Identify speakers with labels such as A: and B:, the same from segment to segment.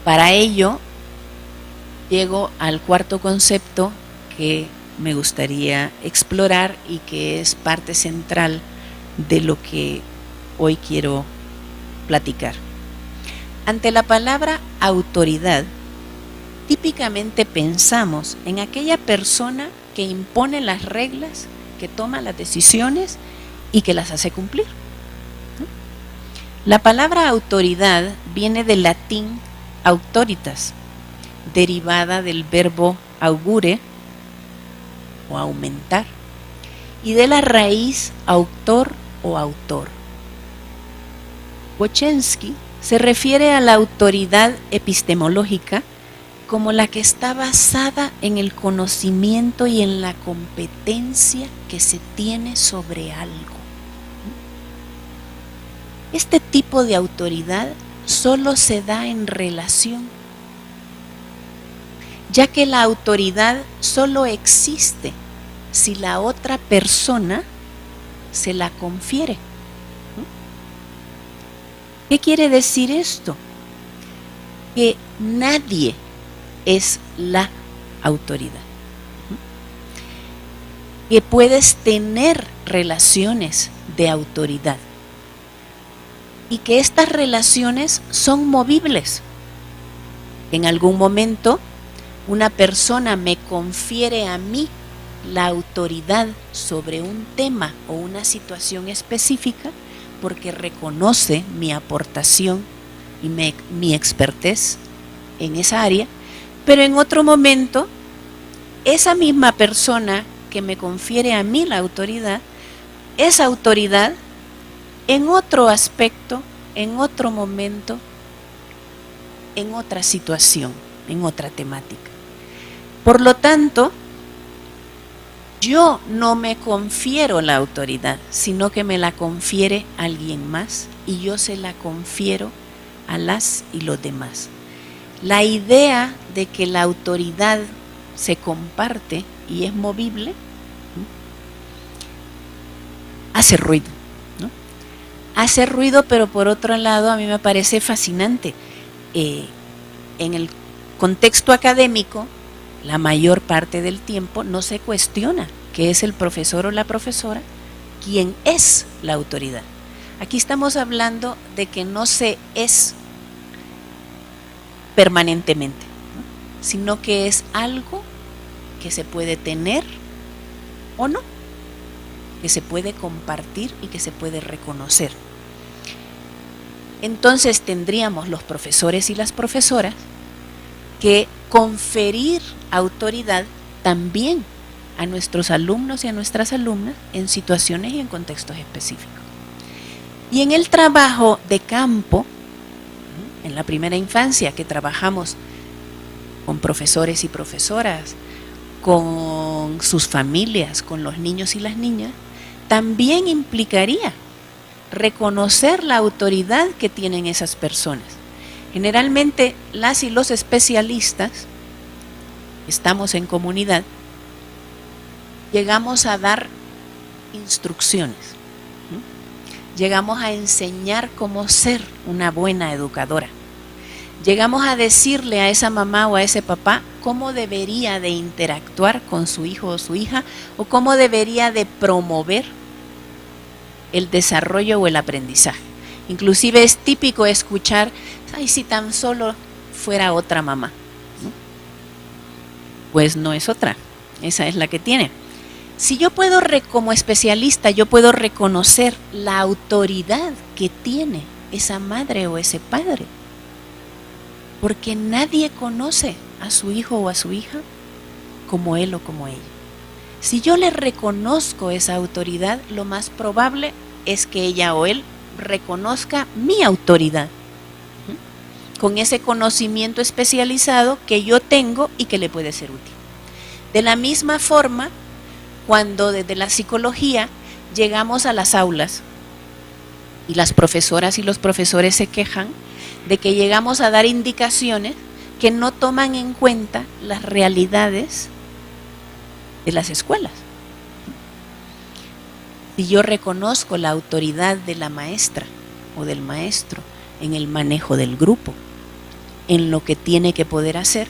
A: Para ello, llego al cuarto concepto que me gustaría explorar y que es parte central de lo que hoy quiero platicar. Ante la palabra autoridad, típicamente pensamos en aquella persona que impone las reglas, que toma las decisiones y que las hace cumplir. La palabra autoridad viene del latín auctoritas, derivada del verbo augure o aumentar, y de la raíz autor o autor. Bochensky se refiere a la autoridad epistemológica como la que está basada en el conocimiento y en la competencia que se tiene sobre algo. Este tipo de autoridad solo se da en relación, ya que la autoridad solo existe si la otra persona se la confiere. ¿Qué quiere decir esto? Que nadie es la autoridad. Que puedes tener relaciones de autoridad y que estas relaciones son movibles. En algún momento una persona me confiere a mí la autoridad sobre un tema o una situación específica porque reconoce mi aportación y mi expertez en esa área, pero en otro momento esa misma persona que me confiere a mí la autoridad es autoridad en otro aspecto, en otro momento, en otra situación, en otra temática. Por lo tanto, yo no me confiero la autoridad, sino que me la confiere alguien más y yo se la confiero a las y los demás. La idea de que la autoridad se comparte y es movible hace ruido, ¿no? Hace ruido, pero por otro lado a mí me parece fascinante. En el contexto académico, la mayor parte del tiempo no se cuestiona que es el profesor o la profesora quien es la autoridad. Aquí estamos hablando de que no se es permanentemente, ¿no? Sino que es algo que se puede tener o no, que se puede compartir y que se puede reconocer. Entonces tendríamos los profesores y las profesoras que conferir autoridad también a nuestros alumnos y a nuestras alumnas en situaciones y en contextos específicos. Y en el trabajo de campo, en la primera infancia, que trabajamos con profesores y profesoras, con sus familias, con los niños y las niñas, también implicaría reconocer la autoridad que tienen esas personas. Generalmente las y los especialistas, estamos en comunidad, llegamos a dar instrucciones, llegamos a enseñar cómo ser una buena educadora, llegamos a decirle a esa mamá o a ese papá cómo debería de interactuar con su hijo o su hija o cómo debería de promover el desarrollo o el aprendizaje. Inclusive es típico escuchar, ay, si tan solo fuera otra mamá, ¿no? Pues no es otra, esa es la que tiene. Si yo puedo, como especialista, yo puedo reconocer la autoridad que tiene esa madre o ese padre, porque nadie conoce a su hijo o a su hija como él o como ella. Si yo le reconozco esa autoridad, lo más probable es que ella o él reconozca mi autoridad, con ese conocimiento especializado que yo tengo y que le puede ser útil. De la misma forma, cuando desde la psicología llegamos a las aulas y las profesoras y los profesores se quejan de que llegamos a dar indicaciones que no toman en cuenta las realidades de las escuelas. Si yo reconozco la autoridad de la maestra o del maestro en el manejo del grupo, en lo que tiene que poder hacer,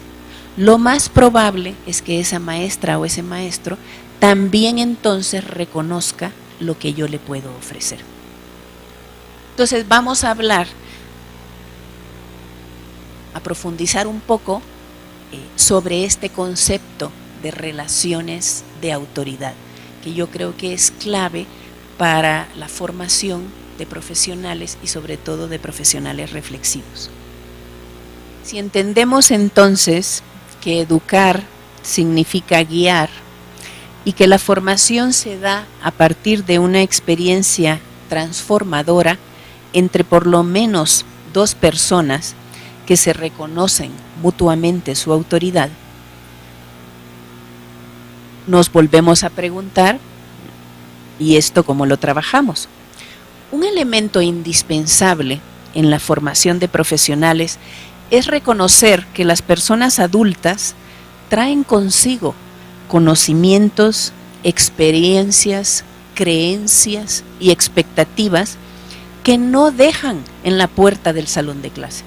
A: lo más probable es que esa maestra o ese maestro también entonces reconozca lo que yo le puedo ofrecer. Entonces vamos a hablar, a profundizar un poco sobre este concepto de relaciones de autoridad, que yo creo que es clave para la formación de profesionales y sobre todo de profesionales reflexivos. Si entendemos entonces que educar significa guiar y que la formación se da a partir de una experiencia transformadora entre por lo menos dos personas que se reconocen mutuamente su autoridad, nos volvemos a preguntar, ¿y esto cómo lo trabajamos? Un elemento indispensable en la formación de profesionales es reconocer que las personas adultas traen consigo conocimientos, experiencias, creencias y expectativas que no dejan en la puerta del salón de clase.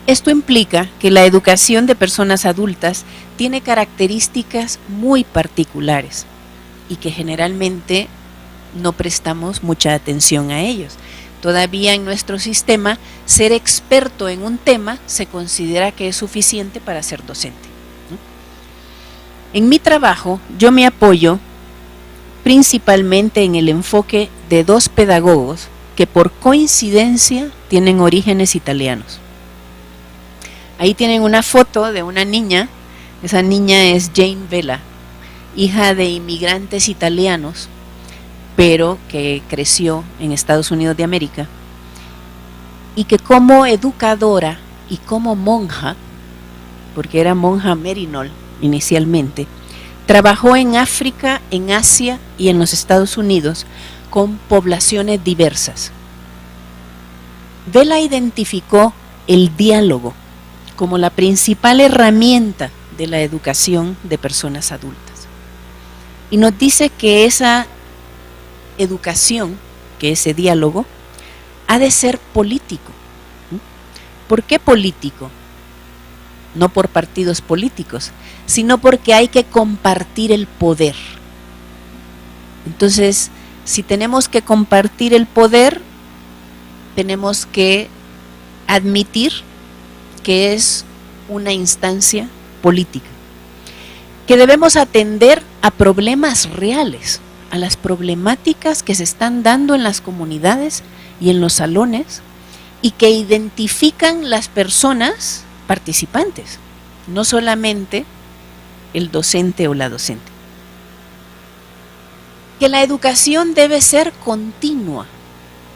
A: Esto implica que la educación de personas adultas tiene características muy particulares y que generalmente no prestamos mucha atención a ellos. Todavía en nuestro sistema, ser experto en un tema se considera que es suficiente para ser docente, ¿no? En mi trabajo, yo me apoyo principalmente en el enfoque de dos pedagogos que por coincidencia tienen orígenes italianos. Ahí tienen una foto de una niña, esa niña es Jane Vela, hija de inmigrantes italianos, pero que creció en Estados Unidos de América, y que como educadora y como monja, porque era monja Merinol inicialmente, trabajó en África, en Asia y en los Estados Unidos con poblaciones diversas. Vela identificó el diálogo como la principal herramienta de la educación de personas adultas. Y nos dice que esa educación, que ese diálogo, ha de ser político. ¿Por qué político? No por partidos políticos, sino porque hay que compartir el poder. Entonces, si tenemos que compartir el poder, tenemos que admitir que es una instancia política, que debemos atender a problemas reales, a las problemáticas que se están dando en las comunidades y en los salones y que identifican las personas participantes, no solamente el docente o la docente. Que la educación debe ser continua,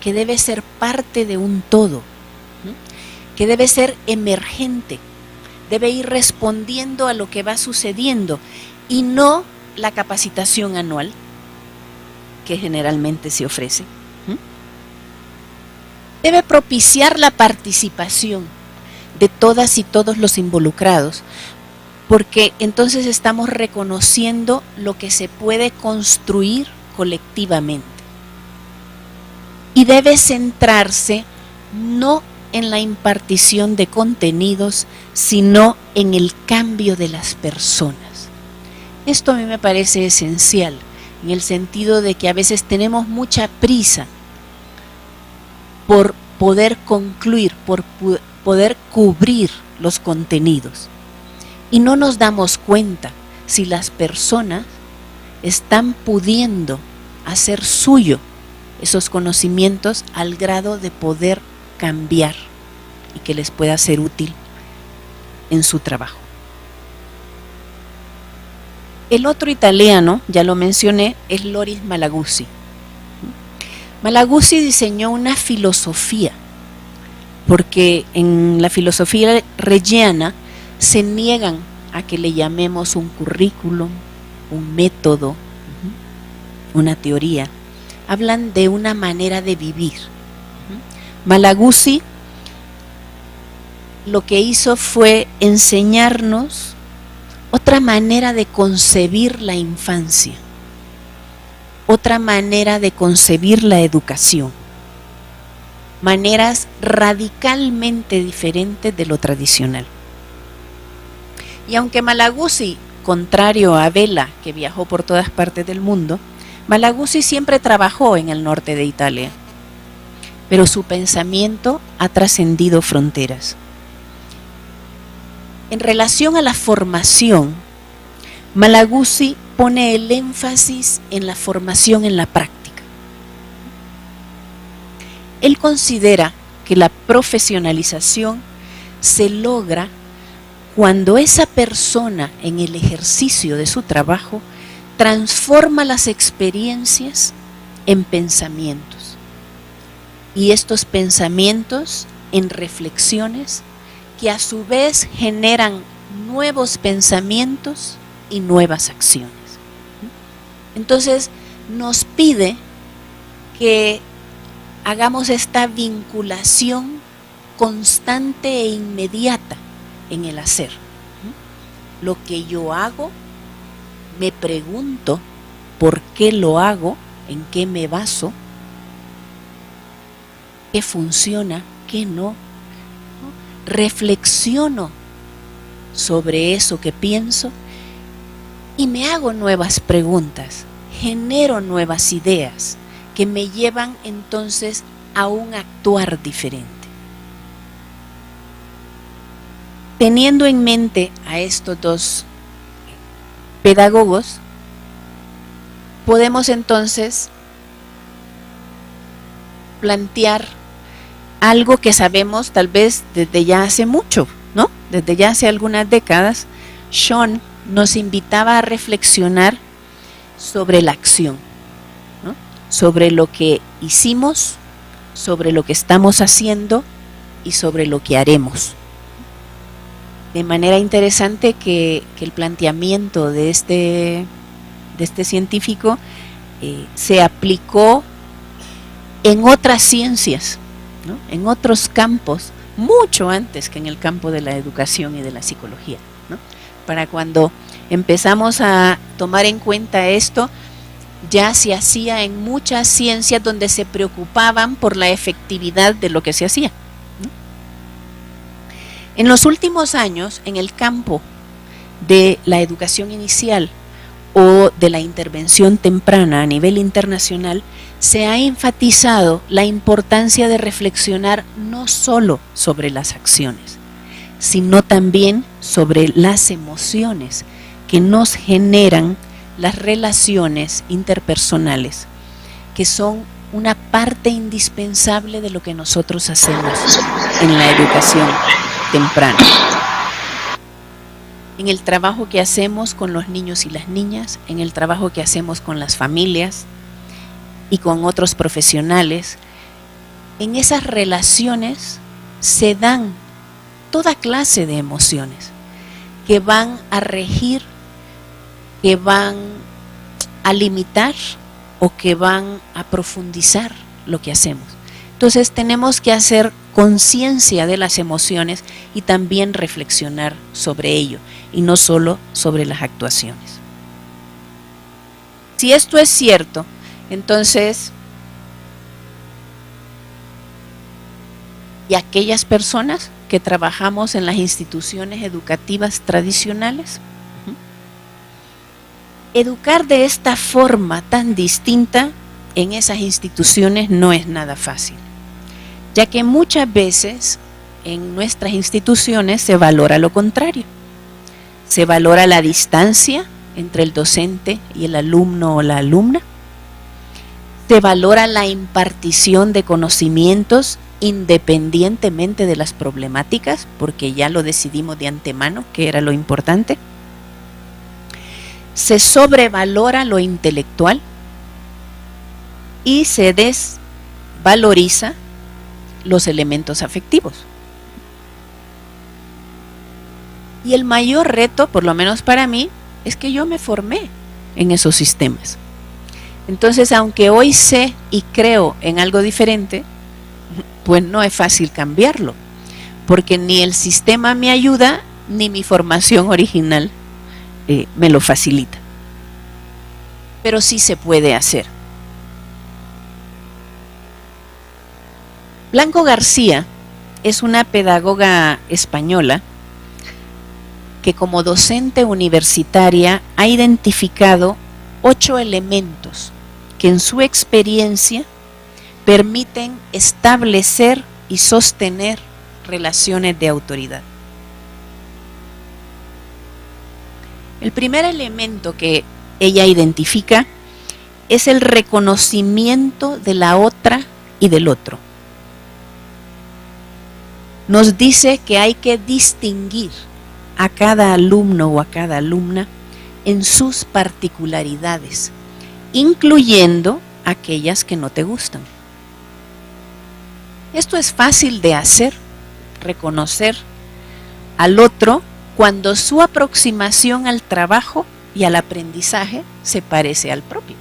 A: que debe ser parte de un todo, que debe ser emergente, debe ir respondiendo a lo que va sucediendo y no la capacitación anual que generalmente se ofrece. Debe propiciar la participación de todas y todos los involucrados, porque entonces estamos reconociendo lo que se puede construir colectivamente. Y debe centrarse no en la impartición de contenidos, sino en el cambio de las personas. Esto a mí me parece esencial, en el sentido de que a veces tenemos mucha prisa por poder concluir, por poder cubrir los contenidos. Y no nos damos cuenta si las personas están pudiendo hacer suyo esos conocimientos al grado de poder cambiar y que les pueda ser útil en su trabajo. El otro italiano, ya lo mencioné, es Loris Malaguzzi. Malaguzzi diseñó una filosofía, porque en la filosofía reggiana se niegan a que le llamemos un currículum, un método, una teoría. Hablan de una manera de vivir. Malaguzzi lo que hizo fue enseñarnos otra manera de concebir la infancia, otra manera de concebir la educación. maneras radicalmente diferentes de lo tradicional. Y aunque Malaguzzi, contrario a Vela, que viajó por todas partes del mundo, Malaguzzi siempre trabajó en el norte de Italia, pero su pensamiento ha trascendido fronteras. En relación a la formación, Malaguzzi pone el énfasis en la formación en la práctica. Él considera que la profesionalización se logra cuando esa persona en el ejercicio de su trabajo transforma las experiencias en pensamientos y estos pensamientos en reflexiones que a su vez generan nuevos pensamientos y nuevas acciones. Entonces nos pide que hagamos esta vinculación constante e inmediata en el hacer. Lo que yo hago, me pregunto por qué lo hago, en qué me baso, qué funciona, qué no. Reflexiono sobre eso que pienso y me hago nuevas preguntas, genero nuevas ideas que me llevan entonces a un actuar diferente. Teniendo en mente a estos dos pedagogos, podemos entonces plantear algo que sabemos tal vez desde ya hace mucho, ¿no? Desde ya hace algunas décadas, Sean nos invitaba a reflexionar sobre la acción, ¿no? Sobre lo que hicimos, sobre lo que estamos haciendo y sobre lo que haremos. De manera interesante que el planteamiento de este científico se aplicó en otras ciencias, ¿no? En otros campos, mucho antes que en el campo de la educación y de la psicología, ¿no? Para cuando empezamos a tomar en cuenta esto, ya se hacía en muchas ciencias donde se preocupaban por la efectividad de lo que se hacía, ¿no? En los últimos años, en el campo de la educación inicial o de la intervención temprana a nivel internacional, se ha enfatizado la importancia de reflexionar no solo sobre las acciones, sino también sobre las emociones que nos generan las relaciones interpersonales, que son una parte indispensable de lo que nosotros hacemos en la educación temprana. En el trabajo que hacemos con los niños y las niñas, en el trabajo que hacemos con las familias y con otros profesionales, en esas relaciones se dan toda clase de emociones que van a regir, que van a limitar o que van a profundizar lo que hacemos. Entonces tenemos que hacer conciencia de las emociones y también reflexionar sobre ello y no solo sobre las actuaciones. Si esto es cierto, entonces, ¿y aquellas personas que trabajamos en las instituciones educativas tradicionales? Educar de esta forma tan distinta en esas instituciones no es nada fácil, ya que muchas veces en nuestras instituciones se valora lo contrario. Se valora la distancia entre el docente y el alumno o la alumna. Se valora la impartición de conocimientos independientemente de las problemáticas, porque ya lo decidimos de antemano que era lo importante. Se sobrevalora lo intelectual y se desvaloriza los elementos afectivos. Y el mayor reto, por lo menos para mí, es que yo me formé en esos sistemas. Entonces, aunque hoy sé y creo en algo diferente, pues no es fácil cambiarlo, porque ni el sistema me ayuda, ni mi formación original me lo facilita. Pero sí se puede hacer. Blanco García es una pedagoga española que como docente universitaria ha identificado 8 elementos que en su experiencia permiten establecer y sostener relaciones de autoridad. El primer elemento que ella identifica es el reconocimiento de la otra y del otro. Nos dice que hay que distinguir a cada alumno o a cada alumna en sus particularidades, incluyendo aquellas que no te gustan. Esto es fácil de hacer, reconocer al otro cuando su aproximación al trabajo y al aprendizaje se parece al propio.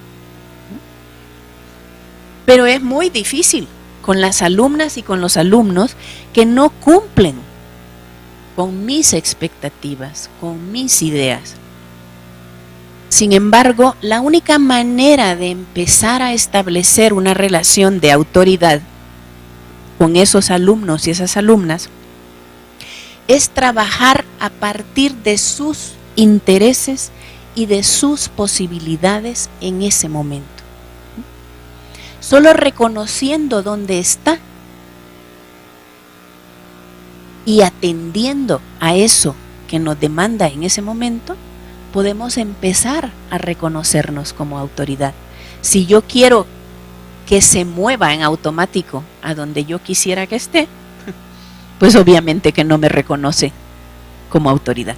A: Pero es muy difícil con las alumnas y con los alumnos que no cumplen con mis expectativas, con mis ideas. Sin embargo, la única manera de empezar a establecer una relación de autoridad con esos alumnos y esas alumnas es trabajar a partir de sus intereses y de sus posibilidades en ese momento. Solo reconociendo dónde está y atendiendo a eso que nos demanda en ese momento, podemos empezar a reconocernos como autoridad. Si yo quiero que se mueva en automático a donde yo quisiera que esté, pues obviamente que no me reconoce como autoridad.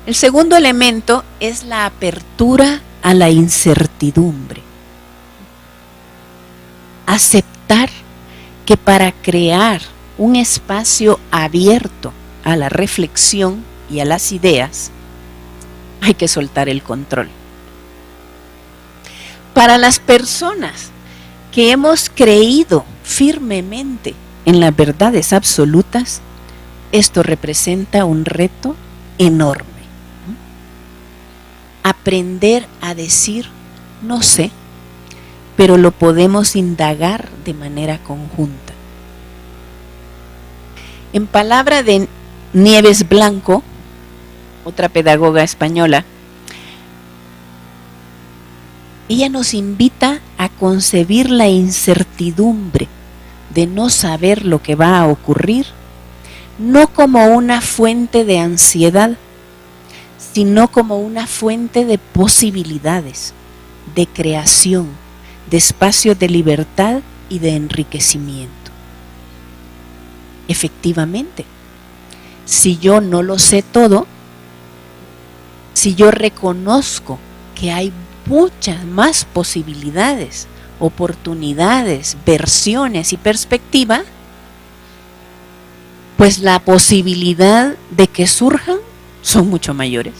A: El segundo elemento es la apertura a la incertidumbre. Aceptar que para crear un espacio abierto a la reflexión y a las ideas, hay que soltar el control. Para las personas que hemos creído firmemente en las verdades absolutas, esto representa un reto enorme. Aprender a decir no sé, pero lo podemos indagar de manera conjunta. En palabra de Nieves Blanco, otra pedagoga española, ella nos invita a concebir la incertidumbre de no saber lo que va a ocurrir, no como una fuente de ansiedad, sino como una fuente de posibilidades, de creación, de espacios de libertad y de enriquecimiento. Efectivamente, si yo no lo sé todo, si yo reconozco que hay muchas más posibilidades, oportunidades, versiones y perspectivas, pues la posibilidad de que surjan son mucho mayores.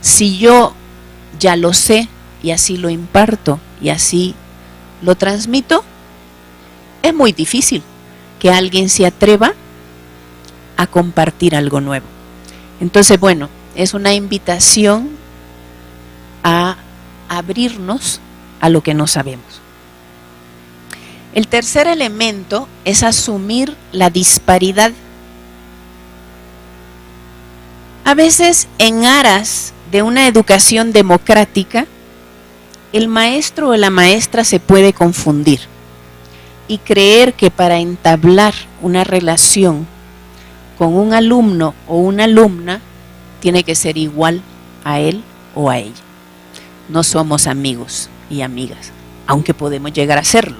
A: Si yo ya lo sé y así lo imparto y así lo transmito, es muy difícil que alguien se atreva a compartir algo nuevo. Entonces, bueno, es una invitación a abrirnos a lo que no sabemos. El tercer elemento es asumir la disparidad. A veces, en aras de una educación democrática, el maestro o la maestra se puede confundir y creer que para entablar una relación con un alumno o una alumna tiene que ser igual a él o a ella. No somos amigos y amigas, aunque podemos llegar a serlo,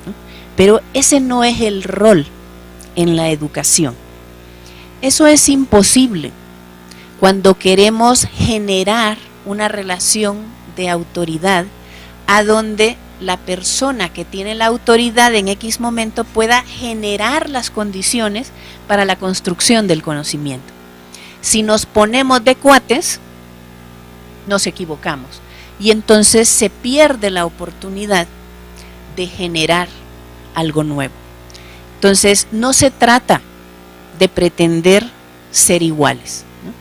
A: ¿no? Pero ese no es el rol en la educación. Eso es imposible cuando queremos generar una relación de autoridad a donde la persona que tiene la autoridad en X momento pueda generar las condiciones para la construcción del conocimiento. Si nos ponemos de cuates, nos equivocamos y entonces se pierde la oportunidad de generar algo nuevo. Entonces no se trata de pretender ser iguales, ¿no?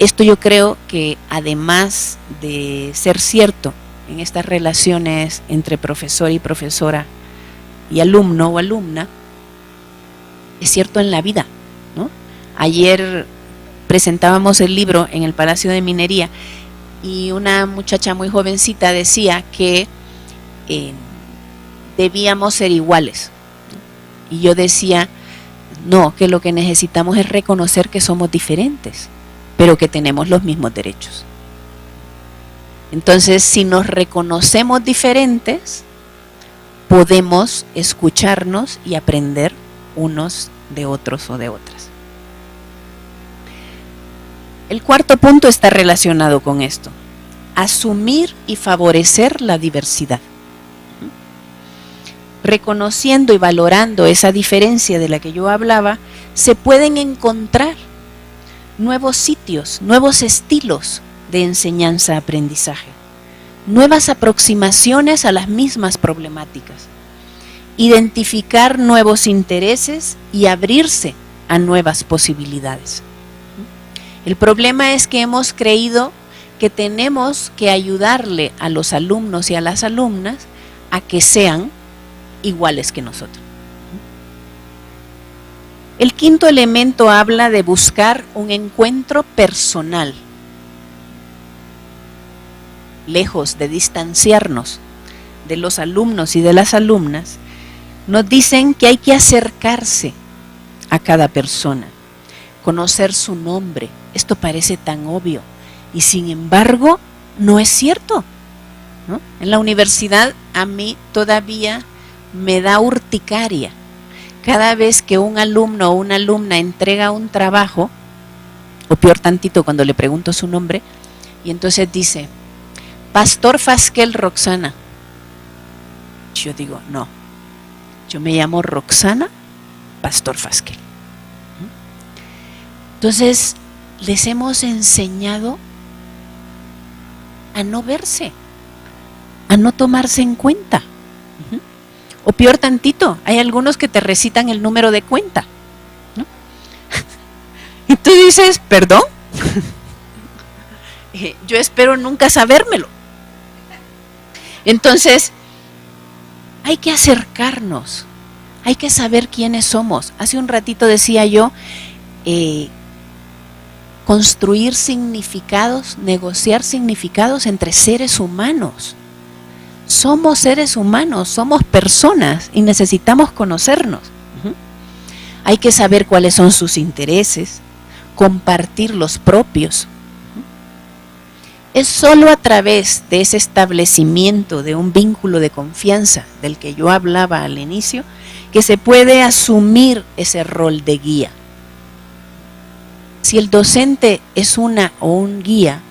A: Esto yo creo que además de ser cierto en estas relaciones entre profesor y profesora y alumno o alumna, es cierto en la vida, ¿no? Ayer presentábamos el libro en el Palacio de Minería y una muchacha muy jovencita decía que debíamos ser iguales. Y yo decía, no, que lo que necesitamos es reconocer que somos diferentes, pero que tenemos los mismos derechos. Entonces, si nos reconocemos diferentes, podemos escucharnos y aprender unos de otros o de otras. El cuarto punto está relacionado con esto: asumir y favorecer la diversidad. Reconociendo y valorando esa diferencia de la que yo hablaba, se pueden encontrar nuevos sitios, nuevos estilos de enseñanza-aprendizaje, nuevas aproximaciones a las mismas problemáticas, identificar nuevos intereses y abrirse a nuevas posibilidades. El problema es que hemos creído que tenemos que ayudarle a los alumnos y a las alumnas a que sean iguales que nosotros. El quinto elemento habla de buscar un encuentro personal, lejos de distanciarnos de los alumnos y de las alumnas. Nos dicen que hay que acercarse a cada persona, conocer su nombre. Esto parece tan obvio y sin embargo no es cierto, ¿no? En la universidad a mí todavía me da urticaria cada vez que un alumno o una alumna entrega un trabajo, o peor tantito cuando le pregunto su nombre, y entonces dice, Pastor Fasquel Roxana. Yo digo, no, yo me llamo Roxana Pastor Fasquel. Entonces, les hemos enseñado a no verse, a no tomarse en cuenta. O peor tantito, hay algunos que te recitan el número de cuenta, ¿no? Y tú dices, ¿perdón? Yo espero nunca sabérmelo. Entonces, hay que acercarnos, hay que saber quiénes somos. Hace un ratito decía yo, construir significados, negociar significados entre seres humanos. Somos seres humanos, somos personas y necesitamos conocernos. Hay que saber cuáles son sus intereses, compartir los propios. Es solo a través de ese establecimiento de un vínculo de confianza del que yo hablaba al inicio que se puede asumir ese rol de guía. Si el docente es una o un guía,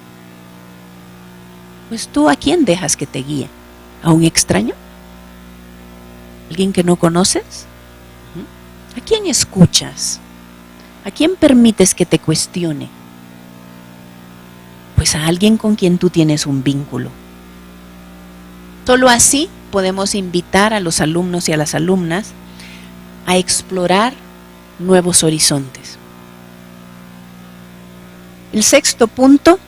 A: pues tú ¿a quién dejas que te guíe? ¿A un extraño? ¿Alguien que no conoces? ¿A quién escuchas? ¿A quién permites que te cuestione? Pues a alguien con quien tú tienes un vínculo. Solo así podemos invitar a los alumnos y a las alumnas a explorar nuevos horizontes. El sexto punto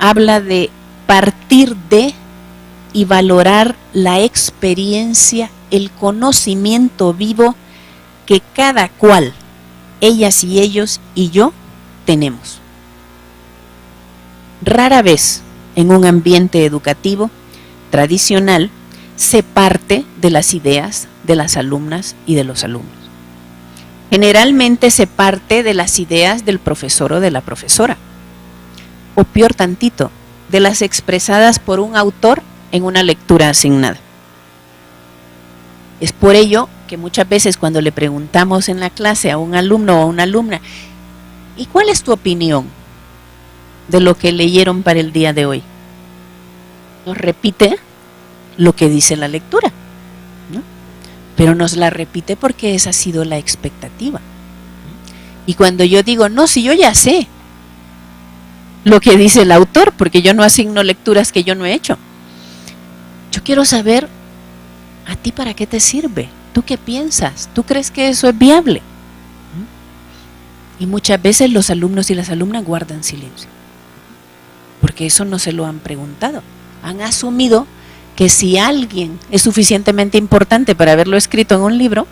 A: habla de partir de y valorar la experiencia, el conocimiento vivo que cada cual, ellas y ellos y yo, tenemos. Rara vez en un ambiente educativo tradicional se parte de las ideas de las alumnas y de los alumnos. Generalmente se parte de las ideas del profesor o de la profesora, o peor tantito, de las expresadas por un autor en una lectura asignada. Es por ello que muchas veces cuando le preguntamos en la clase a un alumno o a una alumna, ¿y cuál es tu opinión de lo que leyeron para el día de hoy? Nos repite lo que dice la lectura, ¿no? Pero nos la repite porque esa ha sido la expectativa. Y cuando yo digo, no, si yo ya sé lo que dice el autor, porque yo no asigno lecturas que yo no he hecho, yo quiero saber, ¿a ti para qué te sirve? ¿Tú qué piensas? ¿Tú crees que eso es viable? Y muchas veces los alumnos y las alumnas guardan silencio, porque eso no se lo han preguntado. Han asumido que si alguien es suficientemente importante para haberlo escrito en un libro,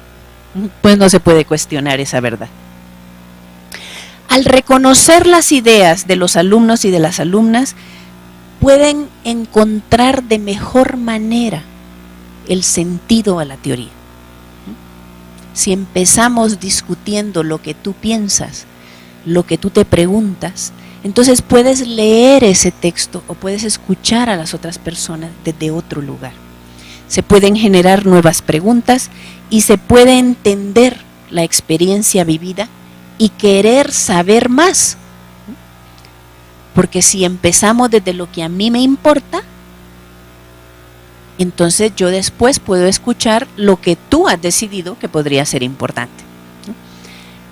A: pues no se puede cuestionar esa verdad. Al reconocer las ideas de los alumnos y de las alumnas, pueden encontrar de mejor manera el sentido a la teoría. Si empezamos discutiendo lo que tú piensas, lo que tú te preguntas, entonces puedes leer ese texto o puedes escuchar a las otras personas desde otro lugar. Se pueden generar nuevas preguntas y se puede entender la experiencia vivida y querer saber más. Porque si empezamos desde lo que a mí me importa, entonces yo después puedo escuchar lo que tú has decidido que podría ser importante.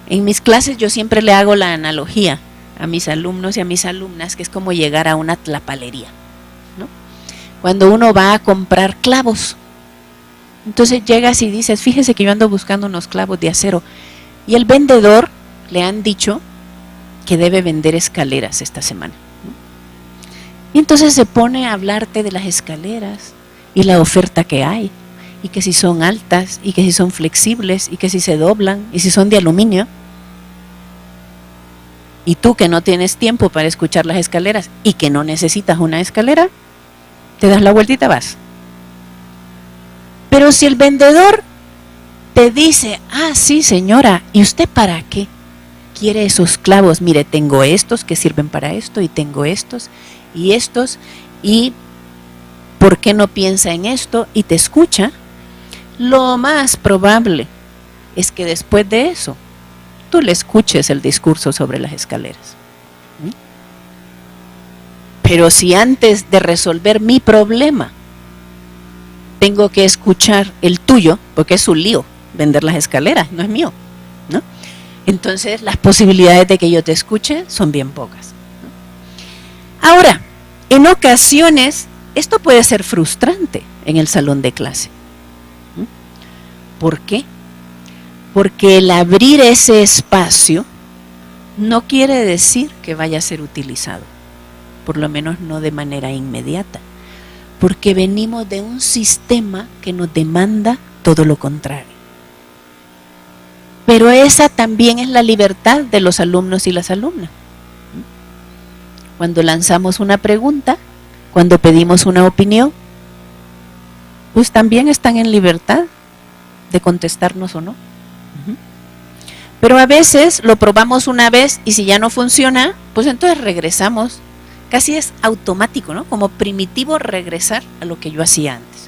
A: En mis clases yo siempre le hago la analogía a mis alumnos y a mis alumnas, que es como llegar a una tlapalería, ¿no? Cuando uno va a comprar clavos, entonces llegas y dices, fíjese que yo ando buscando unos clavos de acero, y el vendedor le han dicho que debe vender escaleras esta semana, ¿no? Y entonces se pone a hablarte de las escaleras y la oferta que hay, y que si son altas, y que si son flexibles, y que si se doblan, y si son de aluminio. Y tú que no tienes tiempo para escuchar las escaleras y que no necesitas una escalera, te das la vuelta y te vas. Pero si el vendedor te dice, ah, sí señora, ¿y usted para qué quiere esos clavos? Mire, tengo estos que sirven para esto, y tengo estos, y ¿por qué no piensa en esto? Y te escucha. Lo más probable es que después de eso tú le escuches el discurso sobre las escaleras. Pero si antes de resolver mi problema tengo que escuchar el tuyo, porque es su lío vender las escaleras, no es mío, ¿no? Entonces las posibilidades de que yo te escuche son bien pocas, ¿no? Ahora, en ocasiones esto puede ser frustrante en el salón de clase. ¿Por qué? Porque el abrir ese espacio no quiere decir que vaya a ser utilizado, por lo menos no de manera inmediata, porque venimos de un sistema que nos demanda todo lo contrario. Pero esa también es la libertad de los alumnos y las alumnas. Cuando lanzamos una pregunta, cuando pedimos una opinión, pues también están en libertad de contestarnos o no. Pero a veces lo probamos una vez y si ya no funciona, pues entonces regresamos. Casi es automático, ¿no? Como primitivo regresar a lo que yo hacía antes.